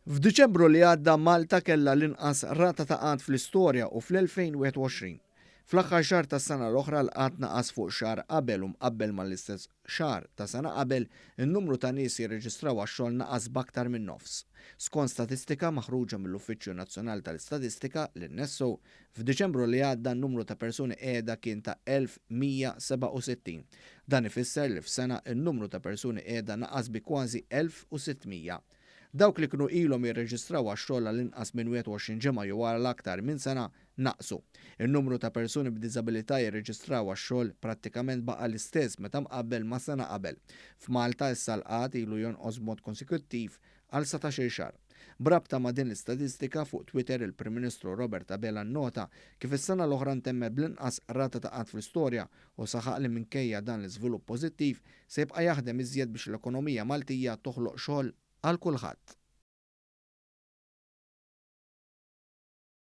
F'Diċembru li għadda Malta kellha l-inqas rata ta' qatt fl-istorja u fl-2021. Fl-aħħar xahar tas-sena l-oħra l-qatt naqas fuq xahar qabel u mqabbel mal-istess xahar ta' sena qabel, in-numru ta' nies jirreġistraw għax-xogħol naqas b'aktar minn nofs. Skont statistika maħruġa mill-Uffiċċju Nazzjonali tal-Istatistika l-NSO, f'Diċembru li għadda n-numru ta' persuni qiegħda kien ta' 1167. Dan ifisser li f'sena n-numru ta' persuni qiegħda naqas bi kważi 1600. Dawk li kienu ilhom jirreġistraw għax-xogħol għall-inqas minn 21 ġimgħa jew wara l-aktar minn sena naqsu. In-numru ta' persuni b'diżabilità jirreġistraw għax-xogħol prattikament baqa' l-istess meta mqabbel ma' sena qabel. F'Malta issa l-qatt ilu jonqos b'mod konsekuttiv għal 17 xahar. Brabta ma' din l-istatistika fuq Twitter il-Prim Ministru Robert Abela nnota kif is-sena l-oħra ntemmet bl-inqas rata ta' qatt fl-istorja u saħaq li minkejja dan l-iżvilupp pożittiv se jibqa' jaħdem iżjed biex l-ekonomija Maltija toħloq xogħol għal kulħadd.